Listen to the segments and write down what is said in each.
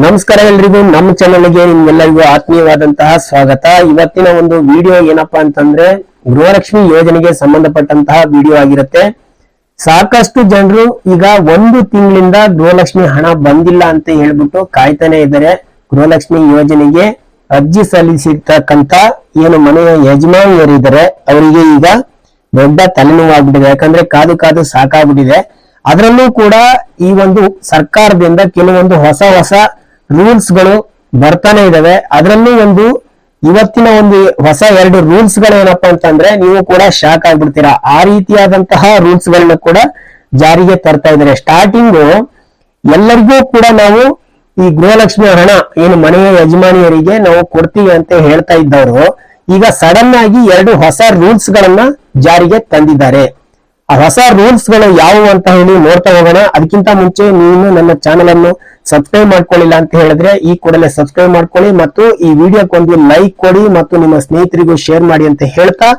ನಮಸ್ಕಾರ ಎಲ್ರಿಗೂ ನಮ್ಮ ಚಾನೆಲ್ಗೆ ನಿಮ್ಗೆಲ್ಲರಿಗೂ ಆತ್ಮೀಯವಾದಂತಹ ಸ್ವಾಗತ। ಇವತ್ತಿನ ಒಂದು ವಿಡಿಯೋ ಏನಪ್ಪಾ ಅಂತಂದ್ರೆ ಗೃಹಲಕ್ಷ್ಮಿ ಯೋಜನೆಗೆ ಸಂಬಂಧಪಟ್ಟಂತಹ ವಿಡಿಯೋ ಆಗಿರುತ್ತೆ। ಸಾಕಷ್ಟು ಜನರು ಈಗ ಒಂದು ತಿಂಗಳಿಂದ ಗೃಹಲಕ್ಷ್ಮಿ ಹಣ ಬಂದಿಲ್ಲ ಅಂತ ಹೇಳ್ಬಿಟ್ಟು ಕಾಯ್ತಾನೆ ಇದ್ದಾರೆ। ಗೃಹಲಕ್ಷ್ಮಿ ಯೋಜನೆಗೆ ಅರ್ಜಿ ಸಲ್ಲಿಸಿರ್ತಕ್ಕಂತ ಏನು ಮನೆಯ ಯಜಮಾನಿಯರಿದ್ದಾರೆ ಅವರಿಗೆ ಈಗ ದೊಡ್ಡ ತಲೆನೋವಾಗ್ಬಿಟ್ಟಿದೆ, ಯಾಕಂದ್ರೆ ಕಾದು ಕಾದು ಸಾಕಾಗ್ಬಿಟ್ಟಿದೆ। ಅದರಲ್ಲೂ ಕೂಡ ಈ ಒಂದು ಸರ್ಕಾರದಿಂದ ಕೆಲವೊಂದು ಹೊಸ ರೂಲ್ಸ್ ಗಳು ಬರ್ತಾನೆ ಇದಾವೆ। ಅದರಲ್ಲೂ ಒಂದು ಇವತ್ತಿನ ಒಂದು ಹೊಸ 2 ರೂಲ್ಸ್ ಗಳು ಏನಪ್ಪಾ ಅಂತಂದ್ರೆ ನೀವು ಕೂಡ ಶಾಕ್ ಆಗ್ಬಿಡ್ತೀರಾ। ಆ ರೀತಿಯಾದಂತಹ ರೂಲ್ಸ್ ಗಳನ್ನ ಕೂಡ ಜಾರಿಗೆ ತರ್ತಾ ಇದ್ದಾರೆ। ಸ್ಟಾರ್ಟಿಂಗ್ ಎಲ್ಲರಿಗೂ ಕೂಡ ನಾವು ಈ ಗೃಹಲಕ್ಷ್ಮಿ ಹಣ ಏನು ಮನೆಯ ಯಜಮಾನಿಯರಿಗೆ ನಾವು ಕೊಡ್ತೀವಿ ಅಂತ ಹೇಳ್ತಾ ಇದ್ದವರು ಈಗ ಸಡನ್ ಆಗಿ 2 ಹೊಸ ರೂಲ್ಸ್ ಗಳನ್ನ ಜಾರಿಗೆ ತಂದಿದ್ದಾರೆ। ಆ ಹೊಸ ರೂಲ್ಸ್ ಗಳು ಯಾವುವು ಅಂತ ಹೇಳಿ ನೋಡ್ತಾ ಹೋಗೋಣ। ಅದಕ್ಕಿಂತ ಮುಂಚೆ ನೀವು ನನ್ನ ಚಾನೆಲ್ ಅನ್ನು ಸಬ್ಸ್ಕ್ರೈಬ್ ಮಾಡ್ಕೊಳ್ಳಿಲ್ಲ ಅಂತ ಹೇಳಿದ್ರೆ ಈ ಕೂಡಲೇ ಸಬ್ಸ್ಕ್ರೈಬ್ ಮಾಡ್ಕೊಳ್ಳಿ ಮತ್ತು ಈ ವಿಡಿಯೋಕ್ಕೊಂದು ಲೈಕ್ ಕೊಡಿ ಮತ್ತು ನಿಮ್ಮ ಸ್ನೇಹಿತರಿಗೂ ಶೇರ್ ಮಾಡಿ ಅಂತ ಹೇಳ್ತಾ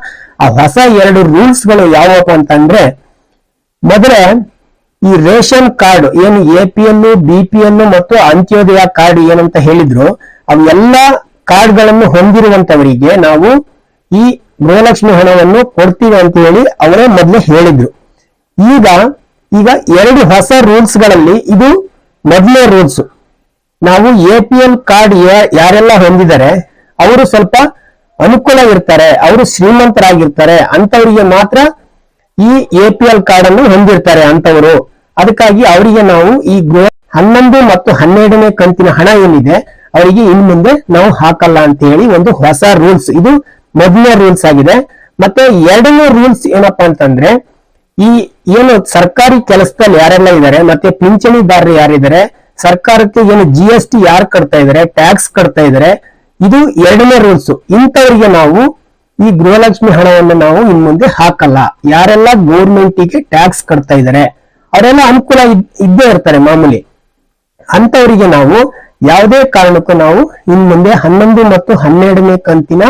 ಆ ಹೊಸ 2 ರೂಲ್ಸ್ ಗಳು ಯಾವಪ್ಪ ಅಂತಂದ್ರೆ, ಮೊದಲೇ ಈ ರೇಷನ್ ಕಾರ್ಡ್ ಏನು APL BPL ಮತ್ತು ಅಂತ್ಯೋದಯ ಕಾರ್ಡ್ ಏನಂತ ಹೇಳಿದ್ರು ಅವೆಲ್ಲ ಕಾರ್ಡ್ ಗಳನ್ನು ಹೊಂದಿರುವಂತವರಿಗೆ ನಾವು ಈ ಗೃಹಲಕ್ಷ್ಮಿ ಹಣವನ್ನು ಕೊಡ್ತೀವಿ ಅಂತ ಹೇಳಿ ಅವರೇ ಮೊದಲೇ ಹೇಳಿದ್ರು। ಈಗ 2 ಹೊಸ ರೂಲ್ಸ್ ಗಳಲ್ಲಿ ಇದು ಮೊದಲನೇ ರೂಲ್ಸ್। ನಾವು APL ಕಾರ್ಡ್ ಯಾರೆಲ್ಲ ಹೊಂದಿದ್ದಾರೆ ಅವರು ಸ್ವಲ್ಪ ಅನುಕೂಲ ಇರ್ತಾರೆ, ಅವರು ಶ್ರೀಮಂತರಾಗಿರ್ತಾರೆ, ಅಂತವರಿಗೆ ಮಾತ್ರ ಈ APL ಕಾರ್ಡ್ ಅನ್ನು ಹೊಂದಿರ್ತಾರೆ ಅಂತವರು। ಅದಕ್ಕಾಗಿ ಅವರಿಗೆ ನಾವು ಈ 11 ಮತ್ತು 12ನೇ ಕಂತಿನ ಹಣ ಏನಿದೆ ಅವರಿಗೆ ಇನ್ ಮುಂದೆ ನಾವು ಹಾಕಲ್ಲ ಅಂತ ಹೇಳಿ ಒಂದು ಹೊಸ ರೂಲ್ಸ್, ಇದು ಮೊದಲನೇ ರೂಲ್ಸ್ ಆಗಿದೆ। ಮತ್ತೆ 2ನೇ ರೂಲ್ಸ್ ಏನಪ್ಪಾ ಅಂತಂದ್ರೆ, ಈ ಏನು ಸರ್ಕಾರಿ ಕೆಲಸದಲ್ಲಿ ಯಾರೆಲ್ಲ ಇದ್ದಾರೆ ಮತ್ತೆ ಪಿಂಚಣಿದಾರರು ಯಾರಿದ್ದಾರೆ, ಸರ್ಕಾರಕ್ಕೆ ಏನು GST ಯಾರು ಕಟ್ತಾ ಇದ್ದಾರೆ, ಟ್ಯಾಕ್ಸ್ ಕಟ್ತಾ ಇದ್ದಾರೆ, ಇದು 2ನೇ ರೂಲ್ಸ್। ಇಂಥವರಿಗೆ ನಾವು ಈ ಗೃಹಲಕ್ಷ್ಮಿ ಹಣವನ್ನು ನಾವು ಇನ್ ಮುಂದೆ ಹಾಕಲ್ಲ। ಯಾರೆಲ್ಲ ಗೌರ್ಮೆಂಟಿಗೆ ಟ್ಯಾಕ್ಸ್ ಕಟ್ತಾ ಇದ್ದಾರೆ ಅವರೆಲ್ಲ ಅನುಕೂಲ ಇದ್ದೇ ಇರ್ತಾರೆ ಮಾಮೂಲಿ, ಅಂತವರಿಗೆ ನಾವು ಯಾವುದೇ ಕಾರಣಕ್ಕೂ ನಾವು ಇನ್ ಮುಂದೆ 11 ಮತ್ತು 12ನೇ ಕಂತಿನ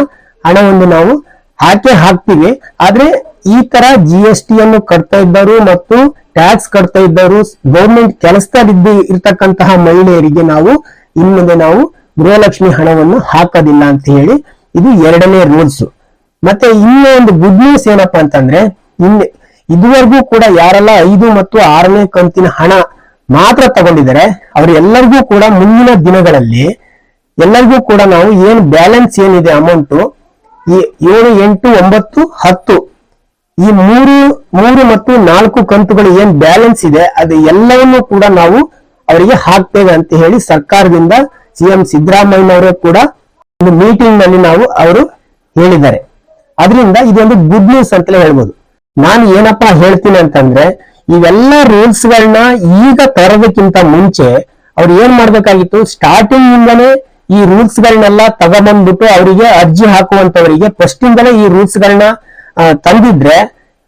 ಹಣವನ್ನು ನಾವು ಹಾಕ್ತೀವಿ। ಆದ್ರೆ ಈ ತರ GST ಅನ್ನು ಕಟ್ತಾ ಇದ್ದವರು ಮತ್ತು ಟ್ಯಾಕ್ಸ್ ಕಟ್ತಾ ಇದ್ದವರು ಗೌರ್ಮೆಂಟ್ ಕೆಲಸದಲ್ಲಿ ಇರ್ತಕ್ಕಂತಹ ಮಹಿಳೆಯರಿಗೆ ನಾವು ಇನ್ ಮುಂದೆ ನಾವು ಗೃಹಲಕ್ಷ್ಮಿ ಹಣವನ್ನು ಹಾಕೋದಿಲ್ಲ ಅಂತ ಹೇಳಿ ಇದು 2ನೇ ರೂಲ್ಸ್। ಮತ್ತೆ ಇನ್ನೂ ಒಂದು ಗುಡ್ ನ್ಯೂಸ್ ಏನಪ್ಪಾ ಅಂತಂದ್ರೆ, ಇದುವರೆಗೂ ಕೂಡ ಯಾರೆಲ್ಲ 5 ಮತ್ತು 6ನೇ ಕಂತಿನ ಹಣ ಮಾತ್ರ ತಗೊಂಡಿದ್ದಾರೆ ಅವರೆಲ್ಲರಿಗೂ ಕೂಡ ಮುಂದಿನ ದಿನಗಳಲ್ಲಿ ಎಲ್ಲರಿಗೂ ಕೂಡ ನಾವು ಏನು ಬ್ಯಾಲೆನ್ಸ್ ಏನಿದೆ ಅಮೌಂಟ್ ಈ 7, 8, 9, 10 ಈ 3 ಮತ್ತು 4 ಕಂತುಗಳು ಏನ್ ಬ್ಯಾಲೆನ್ಸ್ ಇದೆ ಅದು ಎಲ್ಲವನ್ನೂ ಕೂಡ ನಾವು ಅವರಿಗೆ ಹಾಕ್ತೇವೆ ಅಂತ ಹೇಳಿ ಸರ್ಕಾರದಿಂದ CM ಸಿದ್ದರಾಮಯ್ಯನವರೇ ಕೂಡ ಒಂದು ಮೀಟಿಂಗ್ ನಲ್ಲಿ ಅವರು ಹೇಳಿದ್ದಾರೆ। ಅದರಿಂದ ಇದೊಂದು ಗುಡ್ ನ್ಯೂಸ್ ಅಂತಲೇ ಹೇಳ್ಬೋದು। ನಾನು ಏನಪ್ಪಾ ಹೇಳ್ತೀನಿ ಅಂತಂದ್ರೆ, ಇವೆಲ್ಲ ರೂಲ್ಸ್ ಗಳನ್ನ ಈಗ ತರೋದಕ್ಕಿಂತ ಮುಂಚೆ ಅವ್ರು ಏನ್ ಮಾಡ್ಬೇಕಾಗಿತ್ತು, ಸ್ಟಾರ್ಟಿಂಗ್ ಇಂದನೇ ಈ ರೂಲ್ಸ್ ಗಳನ್ನೆಲ್ಲ ತಗೊಂಡ್ಬಿಟ್ಟು ಅವರಿಗೆ ಅರ್ಜಿ ಹಾಕುವಂತವರಿಗೆ ಫಸ್ಟ್ ಇಂದಲೇ ಈ ರೂಲ್ಸ್ ಗಳನ್ನ ತಂದಿದ್ರೆ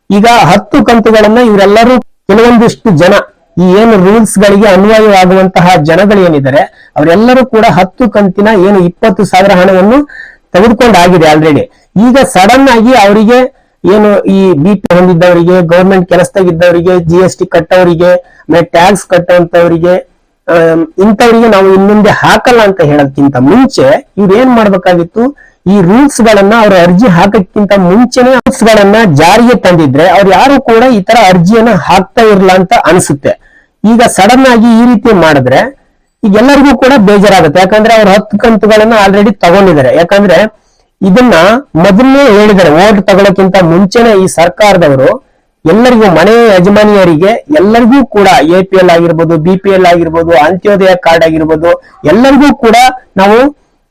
ಈಗ 10 ಕಂತುಗಳನ್ನ ಇವರೆಲ್ಲರೂ ಕೆಲವೊಂದಿಷ್ಟು ಜನ ಈ ಏನು ರೂಲ್ಸ್ ಗಳಿಗೆ ಅನ್ವಯವಾಗುವಂತಹ ಜನಗಳು ಏನಿದ್ದಾರೆ ಅವರೆಲ್ಲರೂ ಕೂಡ 10 ಕಂತಿನ ಏನು 20,000 ಹಣವನ್ನು ತೆಗೆದುಕೊಂಡಾಗಿದೆ ಆಲ್ರೆಡಿ। ಈಗ ಸಡನ್ ಆಗಿ ಅವರಿಗೆ ಏನು ಈ BP ಹೊಂದಿದ್ದವರಿಗೆ, ಗೌರ್ಮೆಂಟ್ ಕೆಲಸದಾಗಿದ್ದವರಿಗೆ, GST ಕಟ್ಟವರಿಗೆ, ಟ್ಯಾಕ್ಸ್ ಕಟ್ಟುವಂತವರಿಗೆ ಇಂಥವರಿಗೆ ನಾವು ಇನ್ ಮುಂದೆ ಹಾಕಲ್ಲ ಅಂತ ಹೇಳೋದಕ್ಕಿಂತ ಮುಂಚೆ ಇವ್ರು ಏನ್ ಮಾಡ್ಬೇಕಾಗಿತ್ತು, ಈ ರೂಲ್ಸ್ ಗಳನ್ನ ಅವ್ರ ಅರ್ಜಿ ಹಾಕಕ್ಕಿಂತ ಮುಂಚೆನೆ ರೂಲ್ಸ್ ಗಳನ್ನ ಜಾರಿಗೆ ತಂದಿದ್ರೆ ಅವ್ರು ಯಾರು ಕೂಡ ಈ ತರ ಅರ್ಜಿಯನ್ನ ಹಾಕ್ತಾ ಇರಲ್ಲ ಅಂತ ಅನ್ಸುತ್ತೆ। ಈಗ ಸಡನ್ ಆಗಿ ಈ ರೀತಿ ಮಾಡಿದ್ರೆ ಈಗ ಎಲ್ಲರಿಗೂ ಕೂಡ ಬೇಜಾರಾಗುತ್ತೆ, ಯಾಕಂದ್ರೆ ಅವ್ರ 10 ಕಂತುಗಳನ್ನ ಆಲ್ರೆಡಿ ತಗೊಂಡಿದ್ದಾರೆ। ಯಾಕಂದ್ರೆ ಇದನ್ನ ಮೊದಲನೇ ಹೇಳಿದ್ದಾರೆ, ವೋಟ್ ತಗೊಳ್ಳೋಕ್ಕಿಂತ ಮುಂಚೆನೆ ಈ ಸರ್ಕಾರದವರು ಎಲ್ಲರಿಗೂ ಮನೆ ಯಜಮಾನಿಯರಿಗೆ ಎಲ್ಲರಿಗೂ ಕೂಡ APL ಆಗಿರ್ಬೋದು, BPL ಆಗಿರ್ಬೋದು, ಅಂತ್ಯೋದಯ ಕಾರ್ಡ್ ಆಗಿರ್ಬೋದು ಎಲ್ಲರಿಗೂ ಕೂಡ ನಾವು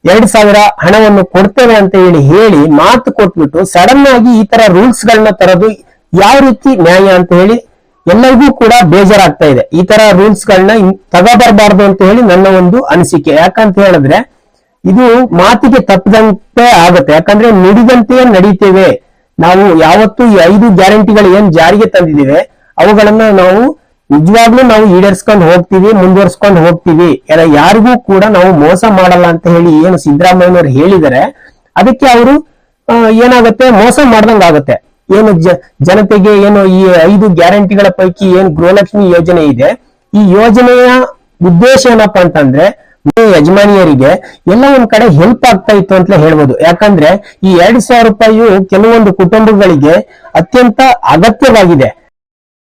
2,000 ಹಣವನ್ನು ಕೊಡ್ತೇವೆ ಅಂತ ಹೇಳಿ ಮಾತು ಕೊಟ್ಬಿಟ್ಟು ಸಡನ್ ಆಗಿ ಈ ತರ ರೂಲ್ಸ್ ಗಳನ್ನ ತರೋದು ಯಾವ ರೀತಿ ನ್ಯಾಯ ಅಂತ ಹೇಳಿ ಎಲ್ಲರಿಗೂ ಕೂಡ ಬೇಜಾರಾಗ್ತಾ ಇದೆ। ಈ ತರ ರೂಲ್ಸ್ ಗಳನ್ನ ತಗೋಬರ್ಬಾರ್ದು ಅಂತ ಹೇಳಿ ನನ್ನ ಒಂದು ಅನಿಸಿಕೆ। ಯಾಕಂತ ಹೇಳಿದ್ರೆ ಇದು ಮಾತಿಗೆ ತಪ್ಪದಂತೆ ಆಗುತ್ತೆ, ಯಾಕಂದ್ರೆ ನುಡಿದಂತೆಯೇ ನಡೀತೇವೆ ನಾವು। ಯಾವತ್ತು ಈ 5 ಗ್ಯಾರಂಟಿಗಳು ಏನ್ ಜಾರಿಗೆ ತಂದಿದ್ದೇವೆ ಅವುಗಳನ್ನ ನಾವು ನಿಜವಾಗ್ಲೂ ನಾವು ಈಡೇರಿಸ್ಕೊಂಡು ಹೋಗ್ತೀವಿ, ಮುಂದುವರ್ಸ್ಕೊಂಡು ಹೋಗ್ತೀವಿ, ಯಾರಿಗೂ ಕೂಡ ನಾವು ಮೋಸ ಮಾಡಲ್ಲ ಅಂತ ಹೇಳಿ ಏನು ಸಿದ್ದರಾಮಯ್ಯನವರು ಹೇಳಿದ್ದಾರೆ ಅದಕ್ಕೆ ಅವರು ಏನಾಗುತ್ತೆ, ಮೋಸ ಮಾಡ್ದಂಗ ಆಗುತ್ತೆ। ಏನು ಜನತೆಗೆ ಏನು ಈ 5 ಗ್ಯಾರಂಟಿಗಳ ಪೈಕಿ ಏನ್ ಗೃಹಲಕ್ಷ್ಮಿ ಯೋಜನೆ ಇದೆ ಈ ಯೋಜನೆಯ ಉದ್ದೇಶ ಏನಪ್ಪಾ ಅಂತಂದ್ರೆ ಯಜಮಾನಿಯರಿಗೆ ಎಲ್ಲ ಒಂದ್ ಕಡೆ ಹೆಲ್ಪ್ ಆಗ್ತಾ ಇತ್ತು ಅಂತಲೇ ಹೇಳ್ಬೋದು. ಯಾಕಂದ್ರೆ ಈ 2,000 ರೂಪಾಯಿಯು ಕೆಲವೊಂದು ಕುಟುಂಬಗಳಿಗೆ ಅತ್ಯಂತ ಅಗತ್ಯವಾಗಿದೆ.